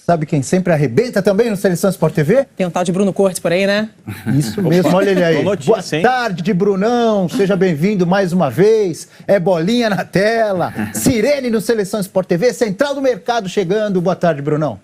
Sabe quem sempre arrebenta também no Seleção Sport TV? Tem um tal de Bruno Cortes por aí, né? Isso mesmo, olha ele aí. Boa tarde, Brunão. Seja bem-vindo mais uma vez. É bolinha na tela. Sirene no Seleção Sport TV. Central do Mercado chegando. Boa tarde, Brunão.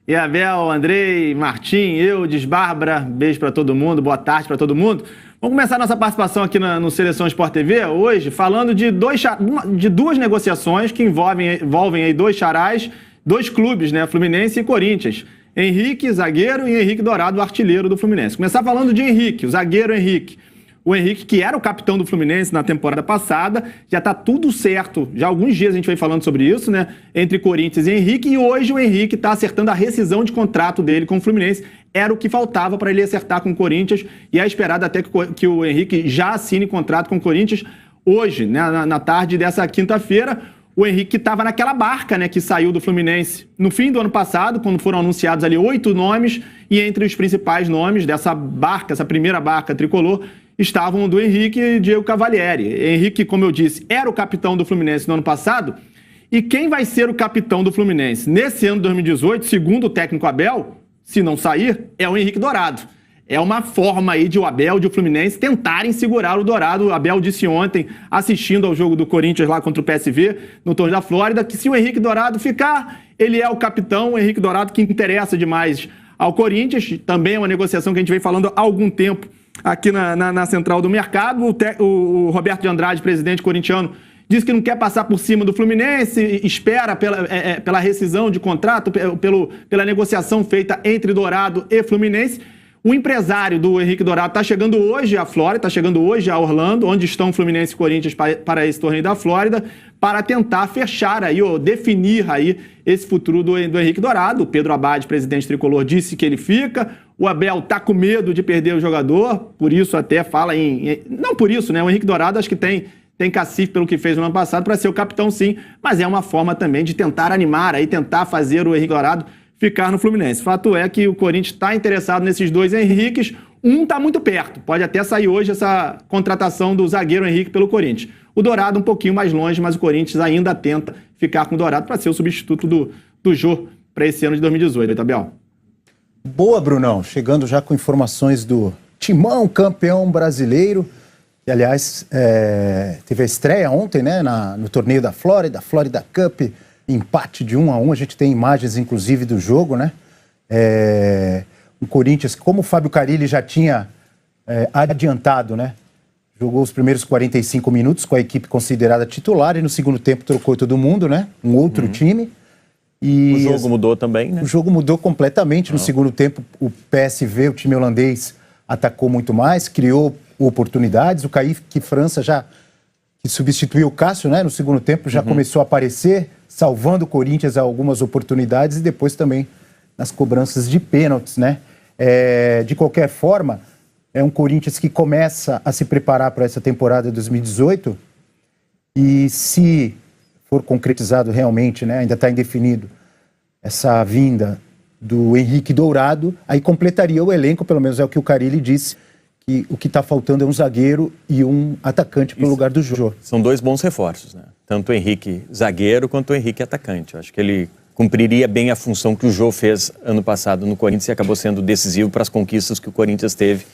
E Abel, Andrei, Martim, Eudes, Bárbara, beijo pra todo mundo, boa tarde pra todo mundo. Vamos começar nossa participação aqui no Seleção Sport TV hoje falando de duas negociações que envolvem aí dois xarás, dois clubes, né? Fluminense e Corinthians. Henrique, zagueiro, e Henrique Dourado, artilheiro do Fluminense. Começar falando de Henrique, o zagueiro Henrique. O Henrique, que era o capitão do Fluminense na temporada passada, já tá tudo certo. Já há alguns dias a gente vem falando sobre isso, né? Entre Corinthians e Henrique, e hoje o Henrique tá acertando a rescisão de contrato dele com o Fluminense. Era o que faltava para ele acertar com o Corinthians, e é esperado até que o Henrique já assine contrato com o Corinthians hoje, né? Na tarde dessa quinta-feira. O Henrique estava naquela barca, né, que saiu do Fluminense no fim do ano passado, quando foram anunciados ali 8 nomes, e entre os principais nomes dessa barca, essa primeira barca tricolor, estavam o do Henrique e Diego Cavalieri. Henrique, como eu disse, era o capitão do Fluminense no ano passado, e quem vai ser o capitão do Fluminense nesse ano de 2018, segundo o técnico Abel, se não sair, é o Henrique Dourado. É uma forma aí de o Abel, de o Fluminense tentarem segurar o Dourado. O Abel disse ontem, assistindo ao jogo do Corinthians lá contra o PSV, no torneio da Flórida, que se o Henrique Dourado ficar, ele é o capitão, o Henrique Dourado, que interessa demais ao Corinthians. Também é uma negociação que a gente vem falando há algum tempo aqui na Central do Mercado. O Roberto de Andrade, presidente corintiano, diz que não quer passar por cima do Fluminense, espera pela rescisão de contrato, pela negociação feita entre Dourado e Fluminense. O empresário do Henrique Dourado está chegando hoje à Flórida, está chegando hoje a Orlando, onde estão Fluminense e Corinthians para esse torneio da Flórida, para tentar fechar aí, ou definir aí esse futuro do Henrique Dourado. O Pedro Abad, presidente tricolor, disse que ele fica. O Abel está com medo de perder o jogador, por isso até fala não por isso, né? O Henrique Dourado acho que tem cacife pelo que fez no ano passado para ser o capitão, sim, mas é uma forma também de tentar animar, aí tentar fazer o Henrique Dourado ficar no Fluminense. Fato é que o Corinthians está interessado nesses dois Henriques. Um está muito perto. Pode até sair hoje essa contratação do zagueiro Henrique pelo Corinthians. O Dourado um pouquinho mais longe, mas o Corinthians ainda tenta ficar com o Dourado para ser o substituto do Jô para esse ano de 2018, Abel. Boa, Brunão. Chegando já com informações do Timão, campeão brasileiro. E, aliás, teve a estreia ontem, né, no torneio da Flórida, Florida Cup. Empate de 1-1, a gente tem imagens, inclusive, do jogo, né? O Corinthians, como o Fábio Carille já tinha adiantado, né? Jogou os primeiros 45 minutos com a equipe considerada titular e no segundo tempo trocou todo mundo, né? Um outro time. E o jogo mudou também, né? O jogo mudou completamente. No segundo tempo, o PSV, o time holandês, atacou muito mais, criou oportunidades. O Kaique França já, que substituiu o Cássio, né? No segundo tempo já começou a aparecer, salvando o Corinthians algumas oportunidades e depois também nas cobranças de pênaltis, né? De qualquer forma, é um Corinthians que começa a se preparar para essa temporada de 2018 e se for concretizado realmente, né? Ainda está indefinido essa vinda do Henrique Dourado, aí completaria o elenco, pelo menos é o que o Carille disse, que o que está faltando é um zagueiro e um atacante para o lugar do Jô. São dois bons reforços, né? Tanto o Henrique zagueiro quanto o Henrique atacante. Eu acho que ele cumpriria bem a função que o Jô fez ano passado no Corinthians e acabou sendo decisivo para as conquistas que o Corinthians teve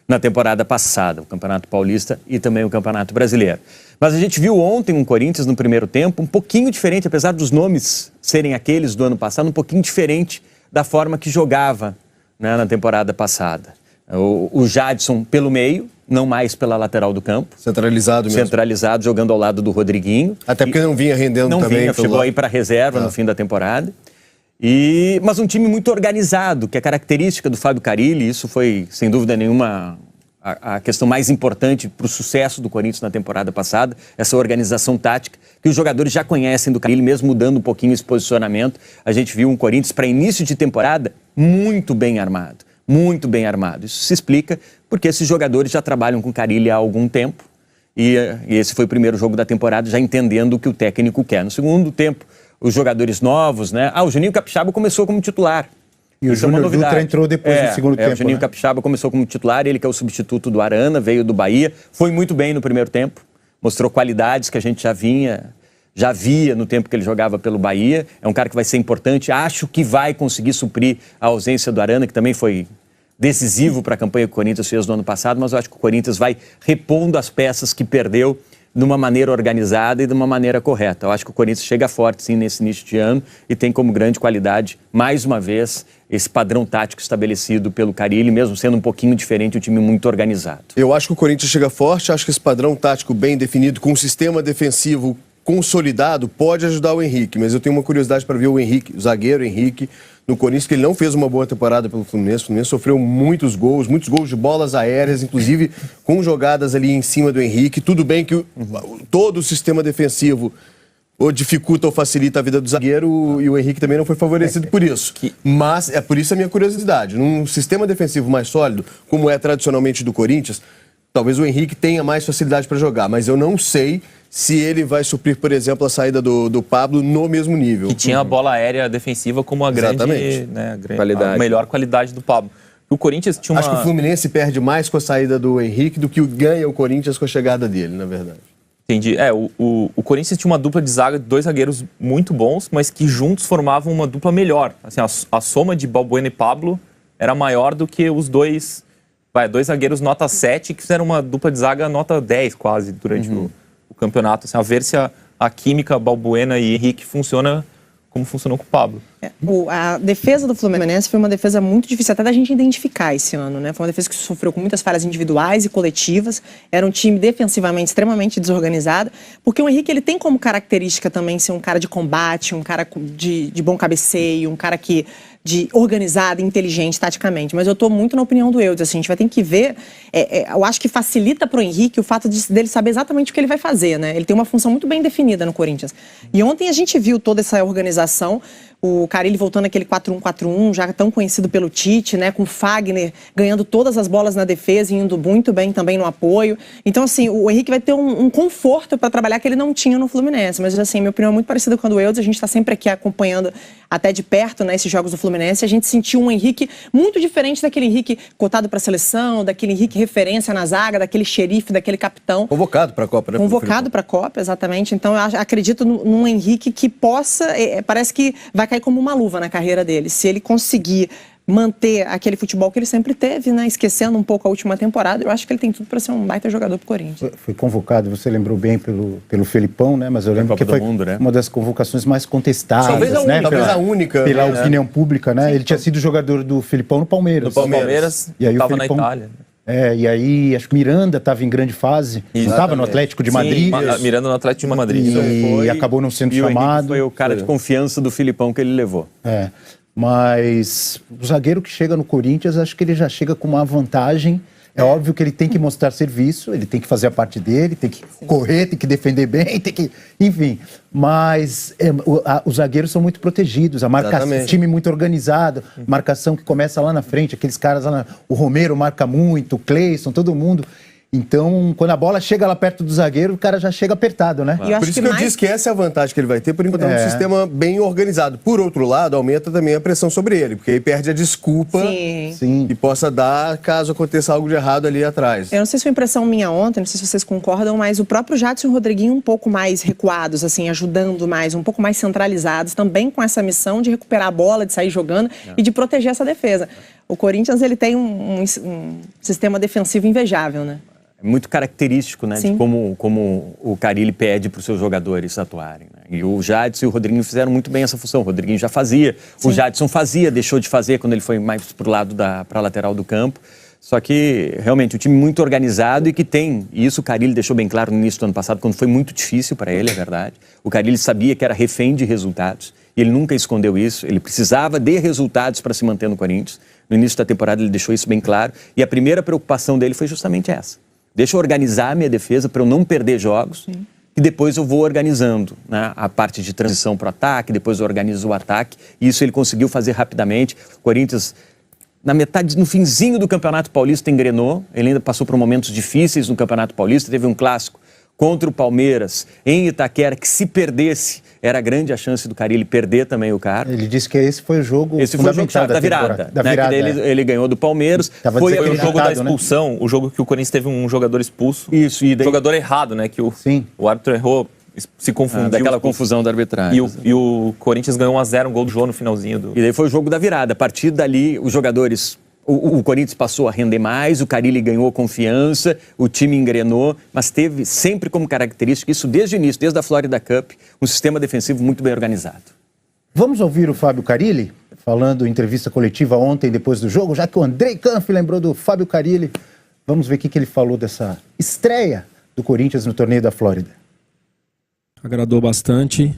na temporada passada, o Campeonato Paulista e também o Campeonato Brasileiro. Mas a gente viu ontem um Corinthians no primeiro tempo um pouquinho diferente, apesar dos nomes serem aqueles do ano passado, um pouquinho diferente da forma que jogava, né, na temporada passada. O Jadson pelo meio, não mais pela lateral do campo. Centralizado mesmo. Centralizado, jogando ao lado do Rodriguinho. Até porque não vinha rendendo não também. Não vinha, chegou aí para reserva no fim da temporada. Mas um time muito organizado, que é característica do Fábio Carille. Isso foi, sem dúvida nenhuma, a questão mais importante para o sucesso do Corinthians na temporada passada. Essa organização tática, que os jogadores já conhecem do Carille, mesmo mudando um pouquinho esse posicionamento. A gente viu um Corinthians, para início de temporada, muito bem armado. Muito bem armado. Isso se explica porque esses jogadores já trabalham com Carille há algum tempo e esse foi o primeiro jogo da temporada, já entendendo o que o técnico quer. No segundo tempo, os jogadores novos, né? O Juninho Capixaba começou como titular. E o Júnior Dutra entrou depois do segundo tempo. O Juninho Capixaba começou como titular, ele que é o substituto do Arana, veio do Bahia, foi muito bem no primeiro tempo, mostrou qualidades que a gente já vinha já via no tempo que ele jogava pelo Bahia. É um cara que vai ser importante. Acho que vai conseguir suprir a ausência do Arana, que também foi decisivo para a campanha que o Corinthians fez no ano passado, mas eu acho que o Corinthians vai repondo as peças que perdeu de uma maneira organizada e de uma maneira correta. Eu acho que o Corinthians chega forte, sim, nesse início de ano e tem como grande qualidade, mais uma vez, esse padrão tático estabelecido pelo Carille, mesmo sendo um pouquinho diferente, um time muito organizado. Eu acho que o Corinthians chega forte, acho que esse padrão tático bem definido, com um sistema defensivo consolidado, pode ajudar o Henrique, mas eu tenho uma curiosidade para ver o Henrique, o zagueiro Henrique, no Corinthians, que ele não fez uma boa temporada pelo Fluminense. O Fluminense sofreu muitos gols de bolas aéreas, inclusive com jogadas ali em cima do Henrique. Tudo bem que todo o sistema defensivo ou dificulta ou facilita a vida do zagueiro, e o Henrique também não foi favorecido por isso. Mas é por isso a minha curiosidade. Num sistema defensivo mais sólido, como é tradicionalmente do Corinthians, talvez o Henrique tenha mais facilidade para jogar, mas eu não sei se ele vai suprir, por exemplo, a saída do Pablo no mesmo nível. Que tinha a bola aérea defensiva como a grande, né, qualidade. A melhor qualidade do Pablo. O Corinthians tinha uma... Acho que o Fluminense perde mais com a saída do Henrique do que ganha o Corinthians com a chegada dele, na verdade. Entendi. O Corinthians tinha uma dupla de zaga de 2 zagueiros muito bons, mas que juntos formavam uma dupla melhor. Assim, a soma de Balbuena e Pablo era maior do que os dois zagueiros nota 7, que fizeram uma dupla de zaga nota 10 quase durante o campeonato. Assim, a ver se a química Balbuena e Henrique funciona como funcionou com o Pablo. A defesa do Fluminense foi uma defesa muito difícil até da gente identificar esse ano, né? Foi uma defesa que sofreu com muitas falhas individuais e coletivas. Era um time defensivamente extremamente desorganizado, porque o Henrique ele tem como característica também ser um cara de combate, um cara de bom cabeceio, um cara organizado, inteligente taticamente. Mas eu estou muito na opinião do Eudes, assim, a gente vai ter que ver, eu acho que facilita para o Henrique o fato dele saber exatamente o que ele vai fazer, né? Ele tem uma função muito bem definida no Corinthians. E ontem a gente viu toda essa organização, o Carille voltando àquele 4-1-4-1, já tão conhecido pelo Tite, né? Com o Fagner ganhando todas as bolas na defesa e indo muito bem também no apoio. Então, assim, o Henrique vai ter um conforto para trabalhar que ele não tinha no Fluminense. Mas, assim, minha opinião é muito parecida com a do Eudes. A gente está sempre aqui acompanhando até de perto, né, esses jogos do Fluminense. A gente sentiu um Henrique muito diferente daquele Henrique cotado para a seleção, daquele Henrique referência na zaga, daquele xerife, daquele capitão. Convocado para a Copa, né? Convocado para a Copa, exatamente. Então, eu acredito num Henrique que possa... parece que vai cair como uma luva na carreira dele. Se ele conseguir manter aquele futebol que ele sempre teve, né? Esquecendo um pouco a última temporada, eu acho que ele tem tudo para ser um baita jogador pro Corinthians. Foi convocado, você lembrou bem pelo Felipão, né? Mas eu lembro que foi uma das convocações mais contestadas, talvez a única, né? talvez a única. Pela opinião pública, né? Sim, ele tinha sido jogador do Felipão no Palmeiras. No Palmeiras, e aí estava o Felipão, na Itália. E aí acho que Miranda estava em grande fase, estava no Atlético de Madrid. Sim, Miranda no Atlético de Madrid. E acabou não sendo chamado. Foi o cara de confiança do Filipão que ele levou. Mas o zagueiro que chega no Corinthians, acho que ele já chega com uma vantagem. É óbvio que ele tem que mostrar serviço, ele tem que fazer a parte dele, tem que correr, tem que defender bem, tem que... Enfim, mas os zagueiros são muito protegidos, a marcação, time muito organizado, marcação que começa lá na frente, aqueles caras lá, o Romero marca muito, o Cleison, todo mundo... Então, quando a bola chega lá perto do zagueiro, o cara já chega apertado, né? Por isso que eu disse que essa é a vantagem que ele vai ter por encontrar um sistema bem organizado. Por outro lado, aumenta também a pressão sobre ele, porque aí perde a desculpa que possa dar caso aconteça algo de errado ali atrás. Eu não sei se foi impressão minha ontem, não sei se vocês concordam, mas o próprio Jadson e o Rodriguinho um pouco mais recuados, assim, ajudando mais, um pouco mais centralizados, também com essa missão de recuperar a bola, de sair jogando e de proteger essa defesa. O Corinthians, ele tem um sistema defensivo invejável, né? É muito característico, né, de como o Carille pede para os seus jogadores atuarem. Né? E o Jadson e o Rodriguinho fizeram muito bem essa função. O Rodriguinho já fazia, o Jadson fazia, deixou de fazer quando ele foi mais para o lado para a lateral do campo. Só que, realmente, um time muito organizado e que tem, e isso o Carille deixou bem claro no início do ano passado, quando foi muito difícil para ele, é verdade. O Carille sabia que era refém de resultados e ele nunca escondeu isso. Ele precisava de resultados para se manter no Corinthians. No início da temporada ele deixou isso bem claro e a primeira preocupação dele foi justamente essa. Deixa eu organizar a minha defesa para eu não perder jogos e depois eu vou organizando, né, a parte de transição para o ataque, depois eu organizo o ataque. E isso ele conseguiu fazer rapidamente. O Corinthians, no finzinho do Campeonato Paulista, engrenou. Ele ainda passou por momentos difíceis no Campeonato Paulista. Teve um clássico contra o Palmeiras em Itaquera, que se perdesse, era grande a chance do Carille perder também o cara. Ele disse que esse foi o jogo Esse foi o jogo da virada. Ele ganhou do Palmeiras. Foi o jogo da expulsão, né? O jogo que o Corinthians teve um jogador expulso. Isso. E daí... jogador errado, né? Que o árbitro errou se confundiu. Daquela confusão da arbitragem. E o Corinthians ganhou 1-0, um gol do Jô no finalzinho do... E daí foi o jogo da virada. A partir dali, os jogadores... O Corinthians passou a render mais, o Carille ganhou confiança, o time engrenou, mas teve sempre como característica, isso desde o início, desde a Florida Cup, um sistema defensivo muito bem organizado. Vamos ouvir o Fábio Carille, falando em entrevista coletiva ontem, depois do jogo, já que o Andrei Canfi lembrou do Fábio Carille. Vamos ver o que ele falou dessa estreia do Corinthians no torneio da Flórida. Agradou bastante.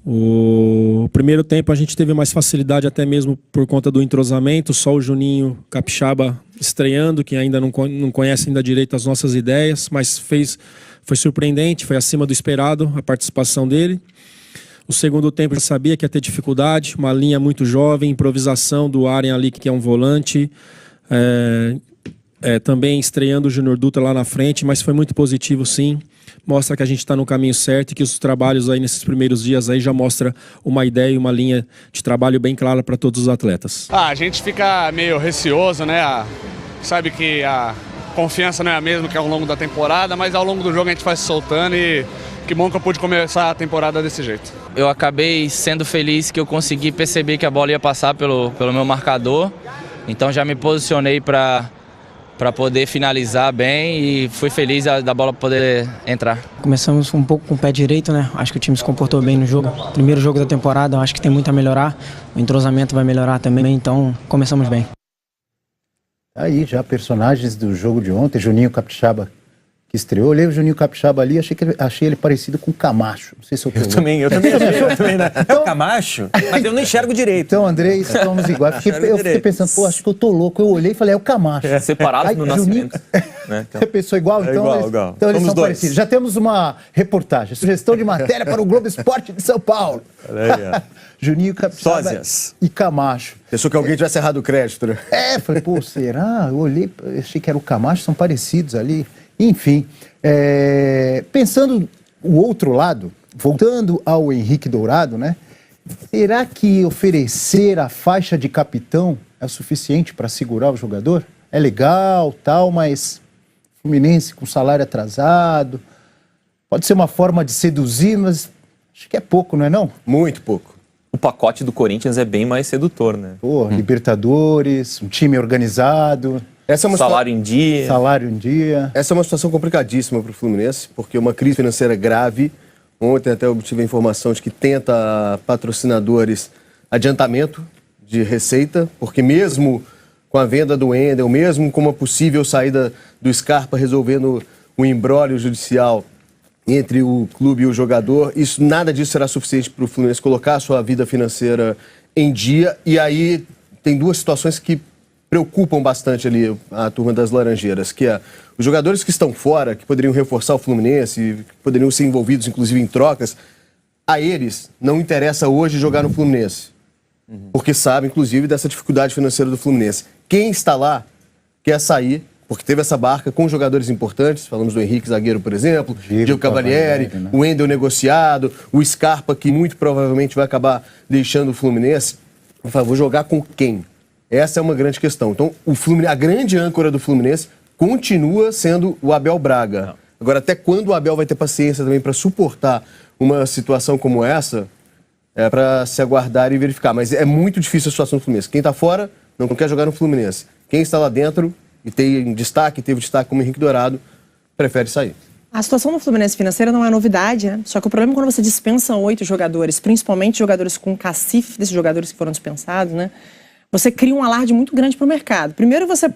O primeiro tempo a gente teve mais facilidade até mesmo por conta do entrosamento, só o Juninho Capixaba estreando, que ainda não conhece ainda direito as nossas ideias, mas foi surpreendente, foi acima do esperado a participação dele. O segundo tempo eu sabia que ia ter dificuldade, uma linha muito jovem, improvisação do Aren ali, que é um volante, também estreando o Júnior Dutra lá na frente, mas foi muito positivo sim. Mostra que a gente está no caminho certo e que os trabalhos aí nesses primeiros dias aí já mostra uma ideia e uma linha de trabalho bem clara para todos os atletas. A gente fica meio receoso, né? Sabe que a confiança não é a mesma que ao longo da temporada, mas ao longo do jogo a gente vai se soltando e que bom que eu pude começar a temporada desse jeito. Eu acabei sendo feliz que eu consegui perceber que a bola ia passar pelo meu marcador, então já me posicionei para poder finalizar bem e fui feliz da bola poder entrar. Começamos um pouco com o pé direito, né? Acho que o time se comportou bem no jogo. Primeiro jogo da temporada, acho que tem muito a melhorar. O entrosamento vai melhorar também, então começamos bem. Aí já personagens do jogo de ontem, Juninho Capixaba, que estreou. Eu olhei o Juninho Capixaba ali, achei ele parecido com o Camacho. Não sei se eu tô louco. Eu também né? É o Camacho, mas eu não enxergo direito. Então, Andrei, estamos iguais. Eu fiquei pensando, pô, acho que eu tô louco. Eu olhei e falei, é o Camacho. Separado no nascimento. Você pensou igual? Então, igual. Então eles Somos são dois. parecidos. Já temos uma reportagem, sugestão de matéria para o Globo Esporte de São Paulo. Juninho Capixaba Sósias. e Camacho. Pensou que alguém tivesse errado o crédito, né? Falei, pô, será? Eu olhei, achei que era o Camacho, são parecidos ali. Enfim, pensando o outro lado, voltando ao Henrique Dourado, né? Será que oferecer a faixa de capitão é o suficiente para segurar o jogador? É legal, tal, mas Fluminense com salário atrasado, pode ser uma forma de seduzir, mas acho que é pouco, não é não? Muito pouco. O pacote do Corinthians é bem mais sedutor, né? Pô, Libertadores, um time organizado... Salário em dia. Salário em dia. Essa é uma situação complicadíssima para o Fluminense, porque uma crise financeira grave. Ontem até obtive a informação de que tenta patrocinadores adiantamento de receita, porque mesmo com a venda do Wendel, mesmo com uma possível saída do Scarpa resolvendo o imbróglio judicial entre o clube e o jogador, nada disso será suficiente para o Fluminense colocar a sua vida financeira em dia. E aí tem duas situações que preocupam bastante ali a turma das Laranjeiras, que é os jogadores que estão fora, que poderiam reforçar o Fluminense, que poderiam ser envolvidos inclusive em trocas, a eles não interessa hoje jogar no Fluminense, porque sabe inclusive dessa dificuldade financeira do Fluminense. Quem está lá quer sair, porque teve essa barca com jogadores importantes, falamos do Henrique zagueiro, por exemplo, Diego Cavalieri, né? O Wendel negociado, o Scarpa, que muito provavelmente vai acabar deixando o Fluminense. Vou jogar com quem? Essa é uma grande questão. Então, a grande âncora do Fluminense continua sendo o Abel Braga. Agora, até quando o Abel vai ter paciência também para suportar uma situação como essa, é para se aguardar e verificar. Mas é muito difícil a situação do Fluminense. Quem está fora não quer jogar no Fluminense. Quem está lá dentro e teve destaque como Henrique Dourado, prefere sair. A situação do Fluminense financeira não é novidade, né? Só que o problema é quando você dispensa 8 jogadores, principalmente jogadores com cacife desses jogadores que foram dispensados, né? Você cria um alarde muito grande para o mercado. Primeiro você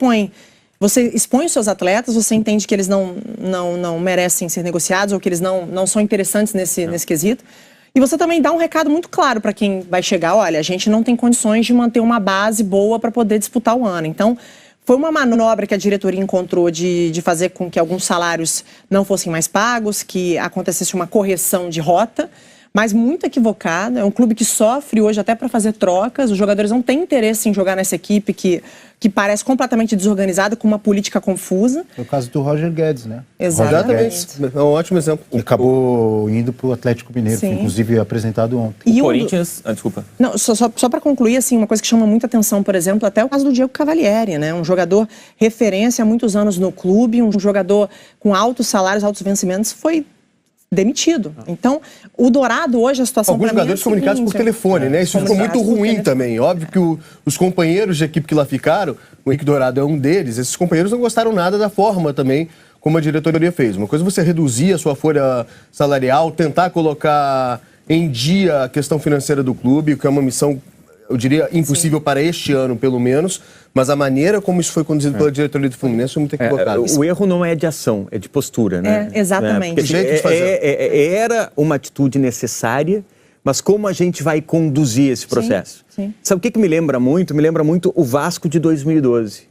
expõe os seus atletas, você entende que eles não merecem ser negociados ou que eles não são interessantes nesse quesito. E você também dá um recado muito claro para quem vai chegar, olha, a gente não tem condições de manter uma base boa para poder disputar o ano. Então, foi uma manobra que a diretoria encontrou de fazer com que alguns salários não fossem mais pagos, que acontecesse uma correção de rota, mas muito equivocada. É um clube que sofre hoje até para fazer trocas. Os jogadores não têm interesse em jogar nessa equipe que parece completamente desorganizada, com uma política confusa. É o caso do Roger Guedes, né? Exatamente. É um ótimo exemplo. Que acabou indo para o Atlético Mineiro, foi inclusive apresentado ontem. E o Corinthians... desculpa. Não, só para concluir, assim, uma coisa que chama muita atenção, por exemplo, até o caso do Diego Cavalieri, né? Um jogador referência há muitos anos no clube, um jogador com altos salários, altos vencimentos, foi demitido. Então, o Dourado hoje, a situação Alguns pra mim jogadores é a comunicados seguinte, por telefone, né? Isso ficou muito comunicados por ruim telefone. também. Óbvio que os companheiros de equipe que lá ficaram, o Henrique Dourado é um deles, esses companheiros não gostaram nada da forma também como a diretoria fez. Uma coisa é você reduzir a sua folha salarial, tentar colocar em dia a questão financeira do clube, que é uma missão, eu diria, impossível para este ano, pelo menos, mas a maneira como isso foi conduzido pela diretoria do Fluminense foi muito equivocada. O erro não é de ação, é de postura, né? Exatamente. Porque Jeito de fazer. era uma atitude necessária, mas como a gente vai conduzir esse processo? Sim. Sabe o que me lembra muito? Me lembra muito o Vasco de 2012.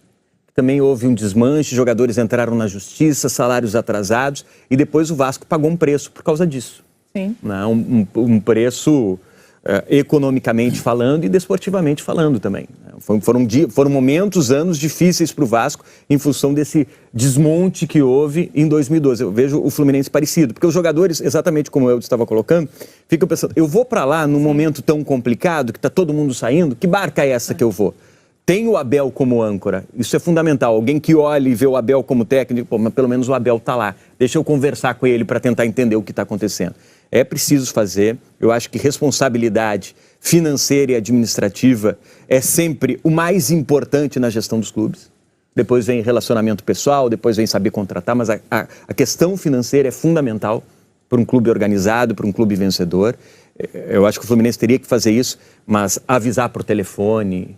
Também houve um desmanche, jogadores entraram na justiça, salários atrasados, e depois o Vasco pagou um preço por causa disso. Sim. Um preço economicamente falando e desportivamente falando também. Foram momentos, anos difíceis para o Vasco em função desse desmonte que houve em 2012. Eu vejo o Fluminense parecido, porque os jogadores, exatamente como eu estava colocando, ficam pensando, eu vou para lá num momento tão complicado, que está todo mundo saindo, que barca é essa que eu vou? Tem o Abel como âncora, isso é fundamental. Alguém que olhe e vê o Abel como técnico, pô, mas pelo menos o Abel está lá. Deixa eu conversar com ele para tentar entender o que está acontecendo. É preciso fazer, eu acho que responsabilidade financeira e administrativa é sempre o mais importante na gestão dos clubes. Depois vem relacionamento pessoal, depois vem saber contratar, mas a questão financeira é fundamental para um clube organizado, para um clube vencedor. Eu acho que o Fluminense teria que fazer isso, mas avisar por telefone,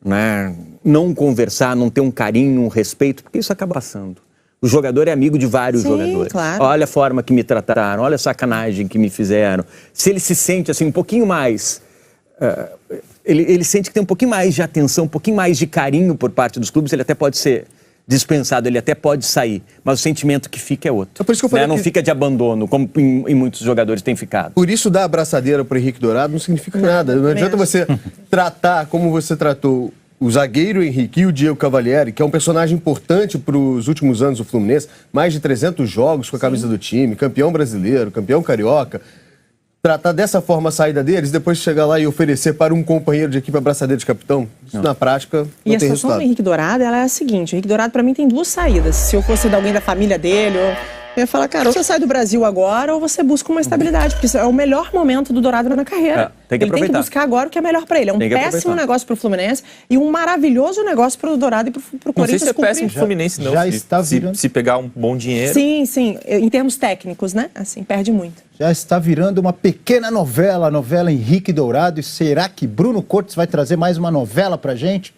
né? Não conversar, não ter um carinho, um respeito, porque isso acaba passando. O jogador é amigo de vários jogadores. Claro. Olha a forma que me trataram, olha a sacanagem que me fizeram. Se ele se sente assim um pouquinho mais... ele sente que tem um pouquinho mais de atenção, um pouquinho mais de carinho por parte dos clubes, ele até pode ser dispensado, ele até pode sair, mas o sentimento que fica é outro. É por isso que eu falei Não que... fica de abandono, como em muitos jogadores tem ficado. Por isso, dar a abraçadeira para o Henrique Dourado não significa nada. Não adianta você tratar como você tratou o zagueiro Henrique e o Diego Cavalieri, que é um personagem importante para os últimos anos do Fluminense, mais de 300 jogos com a camisa do time, campeão brasileiro, campeão carioca. Tratar dessa forma a saída deles, depois chegar lá e oferecer para um companheiro de equipe a abraçadeira de capitão, isso na prática não E a tem situação resultado. do Henrique Dourado, ela é a seguinte, o Henrique Dourado para mim tem duas saídas. Se eu fosse de alguém da família dele, eu ia falar, cara, ou você sai do Brasil agora ou você busca uma estabilidade, porque isso é o melhor momento do Dourado na carreira. Tem que ele tem que aproveitar. buscar agora o que é melhor para ele. É um Tem que péssimo aproveitar. negócio pro Fluminense e um maravilhoso negócio pro Dourado e pro Não sei Corinthians se é cumprir. péssimo pro Fluminense, não. já está virando. Se pegar um bom dinheiro. Sim, em termos técnicos, né? Assim, perde muito. Já está virando uma pequena novela, a novela Henrique Dourado. E será que Bruno Cortes vai trazer mais uma novela pra gente?